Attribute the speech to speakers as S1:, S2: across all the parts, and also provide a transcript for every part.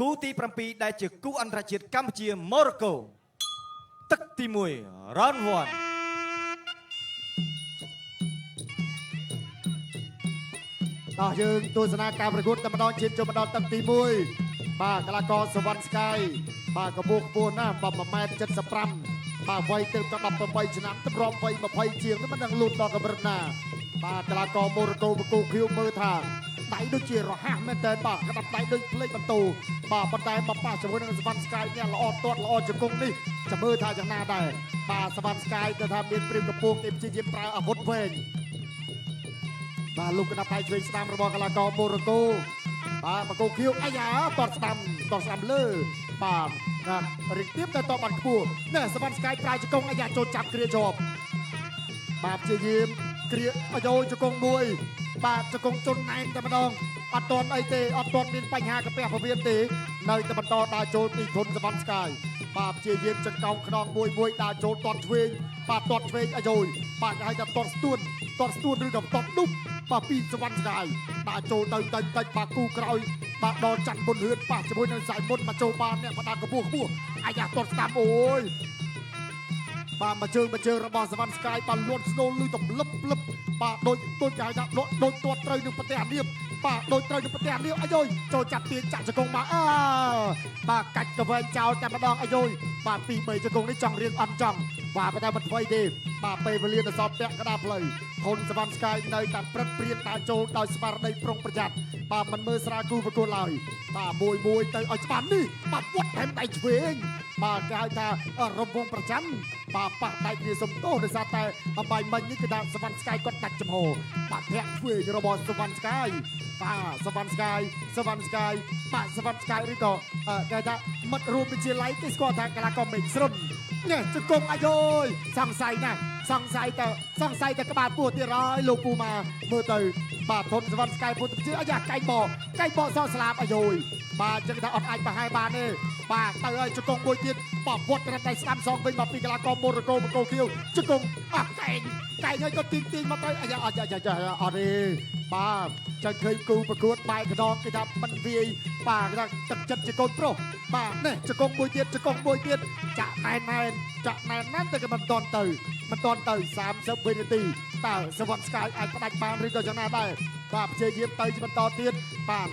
S1: គូទី7ដែលជាគូអន្តរជាតិកម្ពុជាម៉ូរ៉ូកូទឹកទី1 round 1
S2: ដល់យើងទស្សនាការប្រកួតតែម្ដងជាតិចូលមកដល់ទឹកទី1បាទកីឡាករសវណ្ណស្កាយបាទកម្ពស់ខ្ពស់ណាស់1.75 បាទវ័យទៅដល់18ឆ្នាំទម្រាំវ័យ20ជាងនេះមិនដឹងលូតដល់កម្រិតណាបាទកីឡាករម៉ូរ៉ូកូបកគូឃីវមើលថាដៃដូចជារហ័សមែនតើបាទក្តាប់ដៃដូចភ្លេចបន្ទូបាទប៉ុន្តែមកប៉ះជាមួយនឹងសវណ្ណស្កាយនេះល្អទាត់ល្អជង្គង់នេះចាំមើលថាយ៉ាងណាដែរបាទសវណ្ណស្កាយទៅថាមានព្រៀងកម្ពស់គេព្យាយាមប្រើអាវុធវែងបាទលោកកណ្ដាប់ដៃឆ្វេងស្ដាំរបស់កីឡាករម៉ូរ៉ូកូបាទបកគូឃីវអាយ៉ាតតស្ដាំលើបាទរៀបទៀបទៅតបានខ្ពស់នេះសវណ្ណស្កាយប្រើជង្គង់អាយ៉ាចូលចាប់គ្រាជាប់បាទព្យាយាមគ្រាអាយ៉ូជង្គង់មួយបាទជង្គង់ជន់ណែនតែម្ដងអត់ទាន់អីទេអត់ទាន់មានបញ្ហាកាពះពវៀនទេនៅតែបន្តដើរចូលទីធនសវណ្ណស្កាយបាទព្យាយាមចង្កោងខ្នងមួយដើរចូលទាត់ឆ្វេងបាទទាត់ឆ្វេងអាយ៉ូបាទគេហៅថាទាត់ស្ទួនឬក៏ទាត់ឌុបបាទពីសវណ្ណស្កាយដើរចូលទៅតិចបាទគូក្រោយបាទដល់ចាន់មុនហឿនប៉ះជាមួយនឹងសៃមុនមកចូលបានអ្នកបដាកម្ពស់អាយ៉ាទាត់ស្ដាំអូយបាទមកជើងរបស់សវណ្ណស្កាយបាទលួនស្នូលលុយទម្លឹបបាទដូចគេហៅថាដូចទាត់ត្រូវនឹងប្រទេសអានៀបបាទដូចត្រូវនឹងប្រទេសអានៀបអាយចូលចាប់ទាញចាក់ជង្គង់មកបាទកាច់កវែងចោលតែម្ដងអាយបាទពី3ជង្គង់នេះចង់រៀងអន់ចង់បាទប៉ុន្តែមិនថ្មីទេបាទពេលវេលាទៅសពពាក់កណ្ដាលផ្លូវធនសវណ្ណស្កាយនៅតែព្រឹកព្រៀនដើរចូលដោយស្មារតីប្រុងប្រយ័ត្នបាទមិនមើលស្រាលគូប្រកួតឡើយបាទមួយទៅឲ្យច្បាស់នេះបាទវត្តថែមដៃឆ្វេងបាទគេហៅថារំវងប្រចាំបាទប៉ះដៃគ្នាសំទោសដោយសារតែអបាយមិញនេះគឺថាសវណ្ណស្កាយគាត់ដាច់ចំហបាទធាក់ឆ្វេងរបស់សវណ្ណស្កាយបាទសវណ្ណស្កាយបាទសវណ្ណស្កាយឬក៏គេថាមិត្តរួមវិទ្យាល័យគេស្គាល់ថាកីឡាករមេឃស្រុននេះជង្គង់អាយសង្ស័យណាស់សង្ស័យតែក្បាលពោះទៀតហើយលោកពូម៉ាមើលទៅបាទធនសវណ្ណស្កាយពុទ្ធជាអាយ៉ាកែងបសស្លាប់អាយបាទចឹងថាអត់អាចប្រហែលបានទេបាទទៅឲ្យជង្គង់មួយទៀតបវត្តរត់ដៃស្ដាំសងវិញមកពីកីឡាករម៉ូរ៉ូកូបកគោខៀវជង្គង់កែងឲ្យក៏ទីងមកទៅអាយ៉ាអត់ទេបាទចឹងឃើញគូប្រកួតបែកកណ្ដងគេថាមិនវាយបាទគេថាទឹកចិត្តជាកូនប្រុសបាទនេះជង្គង់មួយទៀតចាក់ណែនតែក៏មិនតន់ទៅ30វិនាទីតើសវណ្ណស្កាយអាចផ្ដាច់បានឬក៏យ៉ាងណាដែរបាទព្យាយាមទៅបន្តទៀតបាទ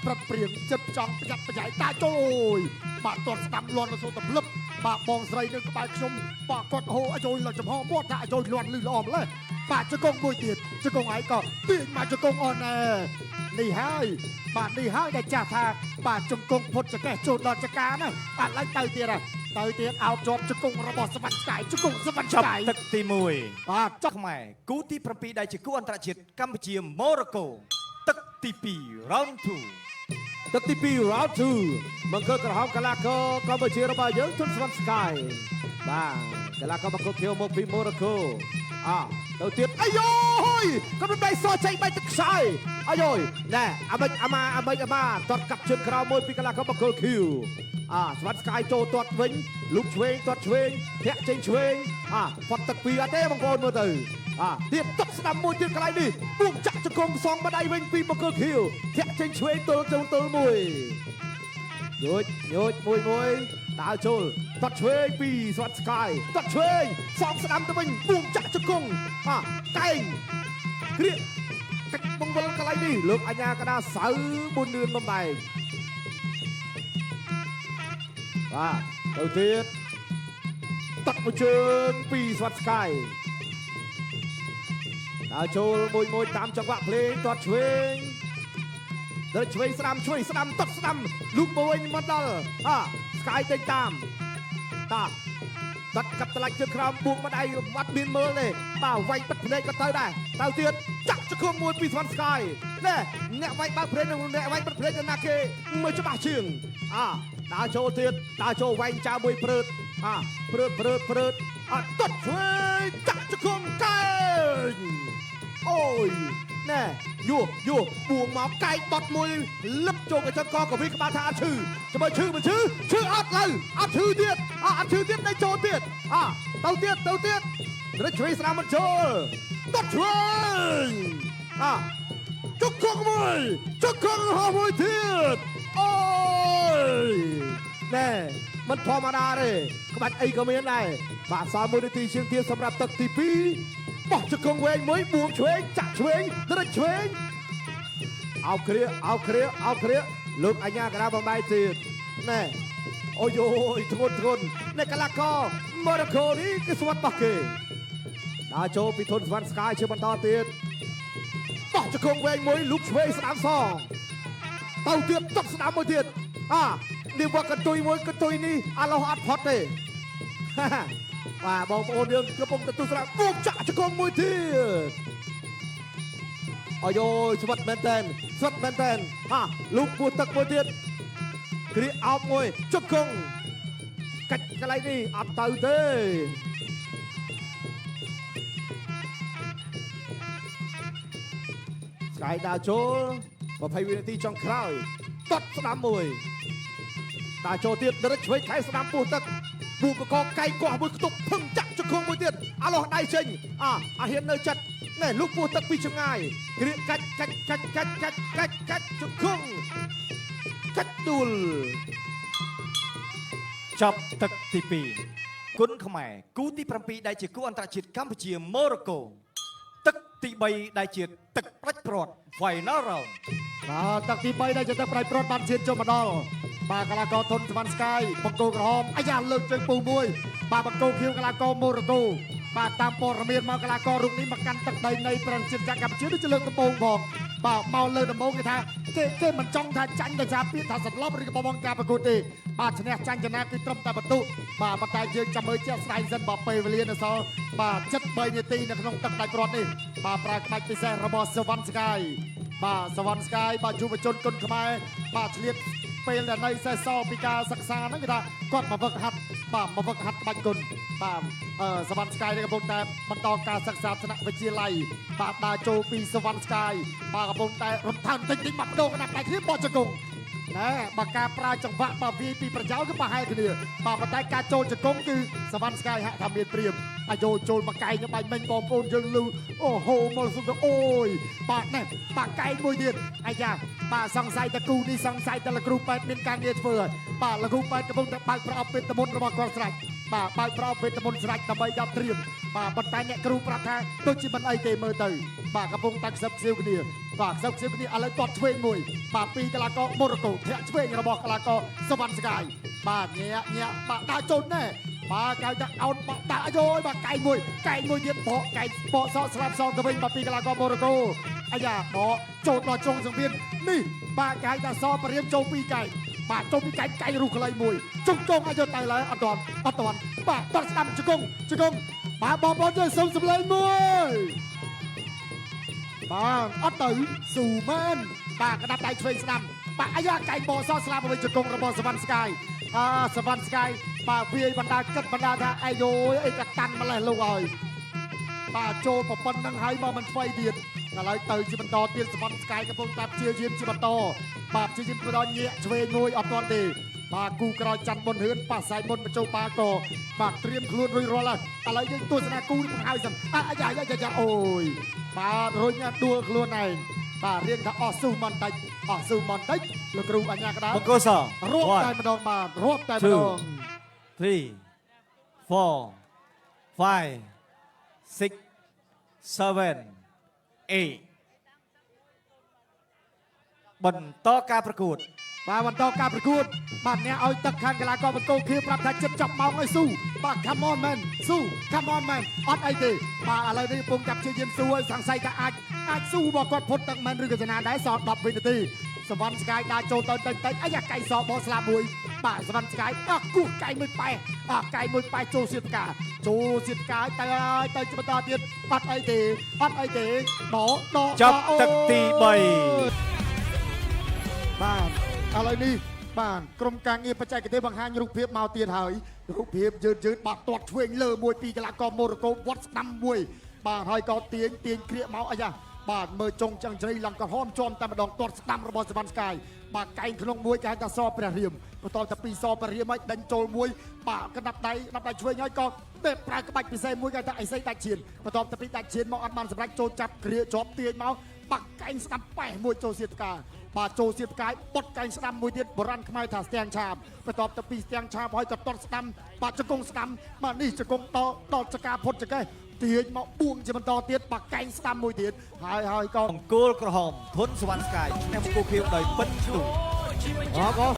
S2: ព្រឹកព្រៀងចិត្តចង់ប្រយ័ត្នប្រយែងតាចូលអូយបាទទាត់ស្ដាំលន់រសូតទម្លឹបបាទបងស្រីនៅក្បែរខ្ញុំបាទគាត់ហូអាយលចំហមាត់ថាអាយលន់លឺល្អម្លេះបាទជង្គង់មួយទៀតជង្គង់ឯងក៏ទាញមកជង្គង់អននេះហើយដែលចាស់ថាបាទជង្គង់ពុតចកេះចូលដល់ចកាណាបាទឡើងទៅទៀតអោបជាប់ជង្គង់របស់សវណ្ណស្កាយជង្គង់សវណ្ណស្កាយ
S1: ទឹកទី1បាទចុះខ្មែរគូទី7ដែលជាគូអន្តរជាតិកម្ពុជាម៉ូរ៉ូកូទឹកទី2 round 2
S3: ទឹកទី2 round 2បង្កើនក្រហមកីឡាករកម្ពុជារបស់យើងជន់សវណ្ណស្កាយបាទកីឡាករបកគោមកពីម៉ូរ៉ូកូទៅទៀតអាយក៏មិនដៃសចេញបាច់ទឹកខ្សែអាយណែអាមិចតតកាប់ជើងក្រោមមួយពីកីឡាករបកគោសវណ្ណស្កាយចូលទាត់វិញលុកឆ្វេងធាក់ចេញឆ្វេងផុតទឹកពីអត់ទេបងប្អូនមើលទៅទៀតតបស្ដាំមួយទៀតកន្លែងនេះពួងចាក់ជង្គង់សងម្ដាយវិញពីបកគោខៀវធាក់ចេញឆ្វេងទល់មួយយោជមួយដើរចូលតាត់ឆ្វេងពីសវណ្ណស្កាយតាត់ឆ្វេងសងស្ដាំទៅវិញពួងចាក់ជង្គង់កែងគ្រាកាច់បង្វិលកន្លែងនេះលោកអញ្ញាកដាសៅប៊ុននឿនបំបែងបាទទៅទៀតតាត់មួយជើងពីសវណ្ណស្កាយដើរចូលមួយតាមចង្វាក់ភ្លេងតាត់ឆ្វេងឆ្វេងស្ដាំតាត់ស្ដាំលូកមកវិញមកដល់ស្កាយទៅតាមតាត់កាប់តឡាច់ជើងក្រោមបួកមកដៃវត្តមានមើលទេបាទវាយបិទភ្នែកក៏ទៅដែរទៅទៀតចាក់ជង្គង់មួយពីសវណ្ណស្កាយណែអ្នកវាយបើកភ្នែកនិងអ្នកវាយបិទភ្នែកទៅណាគេមើលច្បាស់ជាងដើរចូលទៀតដើរចូលវាយចៅមួយព្រឺតតាត់ឆ្វេងចាក់ជង្គង់កែងអូយណែយោបួងមកកែងបត់មួយលឹបចូលកញ្ចឹងកវិក្បាលថាអត់ឈឺចាំមើលឈឺមិនឈឺអត់ឡើយអត់ឈឺទៀតដេកចូលទៀតទៅទៀតរត់ឆ្វេងស្ដាំមិនចូលតាត់ឆ្វេង จุกคงมวยจุกคงหามวยเทียดโอ้ยแน่มันธรรมดาเลยក្បាច់អីក៏មានដែរបាទ31នាទីជាងទៀតសម្រាប់ទឹកទី2បោះជង្គង់វែងមួយបួងឆ្វេងចាក់ឆ្វេងរឹកឆ្វេងអោបគ្រាលោកអញ្ញាកណ្ដាលបំបាយទៀតណែអូយធ្ងន់នៅកីឡាករម៉ូរ៉ូកូនេះគឺស្វាត់បោះគេដល់ចូលពីធនសវណ្ណស្កាយជាបន្តទៀតបោះជង្គង់វែងមួយលូកឆ្វេងស្ដាំសងទៅទៀតតក់ស្ដាំមួយទៀតនេះវ៉ាកន្ទុយមួយកន្ទុយនេះអាឡោះអត់ផុតទេបាទបងប្អូនយើងកំពុងទទួលស្ដាប់បូកចាក់ជង្គង់មួយទៀតអូយស្វិតមែនតើលូកពោះទឹកមួយទៀតគ្រាអោបមួយជង្គង់កាច់កន្លែងនេះអត់ទៅទេស្កាយដើរចូល20វិនាទីចុងក្រោយតត់ស្ដាំមួយដើរចូលទៀតរឹកឆ្វេងខែស្ដាំពោះទឹកពូកកកៃកោះមួយខ្ទប់ភឹងចាក់ជង្គង់មួយទៀតអាឡោះដៃចេញអាហ៊ាននៅចិត្តណែលូកពោះទឹកពីចម្ងាយគ្រាកាច់ជង្គង់កាច់ដួល
S1: ចប់ទឹកទី2គុណខ្មែរគូទី7ដែលជាគូអន្តរជាតិកម្ពុជាម៉ូរ៉ូកូទឹកទី3ដែលជាទឹកផ្ដាច់ព្រាត់ Final Round
S2: បាទទឹកទី3ដែលជាទឹកផ្ដាច់ព្រាត់បានឈានចូលមកដល់បាទកីឡាករធនសវណ្ណស្កាយបង្គោលក្រហមអាយ៉ាលើកជើងពូមួយបាទបង្គោលខៀវកីឡាករម៉ូរ៉ូកូបាទតាមព័ត៌មានមកកីឡាកររូបនេះមកកាន់ទឹកដីនៃប្រទេសជាតិកម្ពុជាដូចជាលើកដំបូងផងបាទមកលើដំបូងគេថាគេមិនចង់ថាចាញ់ដោយសារពាក្យថាសន្លប់ឬក៏បងការប្រកួតទេបាទឈ្នះចាញ់ចំណាគឺត្រឹមតែបន្ទុបាទប៉ុន្តែយើងចាំមើលជាក់ស្ដែងសិនបាទពេលវេលានៅសល់បាទ73នាទីនៅក្នុងទឹកដាច់ព្រាត់នេះបាទប្រើក្បាច់ពិសេសរបស់សវណ្ណស្កាយបាទសវណ្ណស្កាយបាទយុវជនគុណខ្មែរបាទឆ្លៀតពេលដែលនៅសេសសល់ពីការសិក្សាហ្នឹងគេថាគាត់មកវឹកហាត់ក្បាច់គុណបាទសវណ្ណស្កាយនេះកំពុងតែបន្តការសិក្សាថ្នាក់វិទ្យាល័យបាទដើរចូលពីសវណ្ណស្កាយបាទកំពុងតែរំថើបតិចមកបដូរកណ្ដាប់ដៃគ្នាបោះជង្គង់ណែបើការប្រើចង្វាក់បើវាយពីប្រយោលគឺប្រហែលគ្នាបាទប៉ុន្តែការចូលជង្គង់គឺសវណ្ណស្កាយហាក់ថាមានព្រៀបអាយោចូលមកកែងបាញ់មិញបងប្អូនយើងលឺអូហូមកសុំទៅអូយបាទណែបាទកែងមួយទៀតអាយ៉ាបាទសង្ស័យតគូនេះសង្ស័យតលោកគ្រូប៉ែតមានការងារធ្វើហើយបាទលោកគ្រូប៉ែតកំពុងតែបើកប្រអប់វេទមន្តរបស់គាត់ស្រេចបាទបើកប្រអប់វេទមន្តស្រេចដើម្បីយកត្រៀមបាទប៉ុន្តែអ្នកគ្រូប្រាប់ថាដូចជាមិនអីទេមើលទៅបាទកំពុងតែខ្សឹបខ្សៀវគ្នាបាទខ្សឹបខ្សៀវគ្នាឥឡូវគាត់ឆ្វេងមួយបាទពីកីឡាករម៉ូរ៉ូកូធាក់ឆ្វេងរបស់កីឡាករសវណ្ណស្កាយបាទញាក់បាទដាក់ចូលណែបាទកៅដាក់អោនបាទដាក់យោបាទកែងមួយទៀតបកកែងបកសក់ស្លាប់សងទៅវិញបាទពីកីឡាករម៉ូរ៉ូកូអាយ៉ាបកចូលដល់ចុងសង្វៀននេះបាទកែងដាក់សបរៀមចូលពីកែងបាទចូលពីកែងរុះខ្លីមួយជង្គង់អាយុតែឡើយអត់ទាន់បាទតត់ស្ដាំជង្គង់បាទបងប្អូនយើងសូមសម្លេងមួយបាទអត់ទៅស៊ូមែនបាទក្តាប់ដៃឆ្វេងស្ដាំបាទអាយ៉ាកែងបកសក់ស្លាប់វិញជង្គង់របស់សវណ្ណស្កាយសវណ្ណស្កាយបាទវាយបណ្ដាគិតបណ្ដាថាអាយោអីក៏តាន់ម្លេះលោកហើយបាទចូលប្រប៉ុណ្្នឹងហើយមកមិនឆ្វេងទៀតឥឡូវទៅជាបន្តទៀតសវណ្ណស្កាយកំពុងតែព្យាយាមជាបន្តបាទព្យាយាមបន្តញាក់ឆ្វេងមួយអត់ទាន់ទេបាទគូក្រោយច័ន្ទមុនហឿនប៉ះសាយមុនបញ្ចូលបាកបាទត្រៀមខ្លួនរួចរាល់ហើយឥឡូវយើងទស្សនាគូនេះបង្ហើយសិនអាយ៉ាអូយបាទរុញដួលខ្លួនឯងបាទរៀនថាអស់ស៊ូមិនតិចលោកគ្រូអញ្ញាកដាល
S1: បង្គោលស
S2: រាប់តែម្ដងបាទរាប់តែម្ដង
S1: 3 4 5 6 7 8បន្តការប្រកួត
S2: បាទបន្តការប្រកួតបាទអ្នកឲ្យទឹកខាងកីឡាករបង្គោលខៀវប្រាប់ថាចិត្តចាប់ម៉ោងឲ្យស៊ូបាទ come on man ស៊ូ come on man អត់អីទេបាទឥឡូវនេះកំពុងចាប់ជាយាមស៊ូឲ្យសង្ស័យថាអាចស៊ូរបស់គាត់ផុតទឹកមែនឬក៏ចំណាដែរសល់10វិនាទីសវណ្ណស្កាយដើរចូលទៅតិចអាយ៉ាកៃសបោស្លាប់មួយបាទសវណ្ណស្កាយគោះកៃមួយប៉ែកៃមួយប៉ែចូលសៀតផ្កាទៅហើយទៅបន្តទៀតអត់អីទេដក
S1: ចាប់ទឹកទី3
S2: បាទឥឡូវនេះបាទក្រុមការងារបច្ចេកទេសបង្ហាញរូបភាពមកទៀតហើយរូបភាពយឺតបាត់ទាត់ឆ្វេងលើមួយពីកីឡាករម៉ូរ៉ូកូវត្តស្ដាំមួយបាទហើយក៏ទាញគ្រាកមកអាយ៉ាបាទមើលចុងចឹងជ្រៃឡើងក្រហមជាប់តែម្ដងទាត់ស្ដាំរបស់សវណ្ណស្កាយបាទកែងក្នុងមួយគេហៅថាសព្រះរាមបន្តតែពីសព្រះរាមឲ្យដេញចូលមួយបាទកណ្ដាប់ដៃឆ្វេងហើយក៏ប្រើក្បាច់ពិសេសមួយគេហៅថាអេសីដាច់ឈានបន្តតែពីដាច់ឈានមកអត់បានសម្រេចចូលចាប់គ្រាកជាប់ទាញមក បាក់កែងស្ដាំប៉ែមួយចូលសៀតកាបាទចូលសៀតកាយបុតកែងស្ដាំមួយទៀតបរានខ្មែរថាស្ទាំងឆាបបន្ទាប់ទៅពីស្ទាំងឆាបហើយក៏តត់ស្ដាំបាទជង្គង់ស្ដាំបាទនេះជង្គង់តចកាផុតចកេះទាញមកបួងជាបន្តទៀតបាក់កែងស្ដាំមួយទៀតហើយក៏
S1: អង្គលក្រហមធុនសវណ្ណស្កាយឈ្នះគូខៀវដោយពិតទូ
S3: អប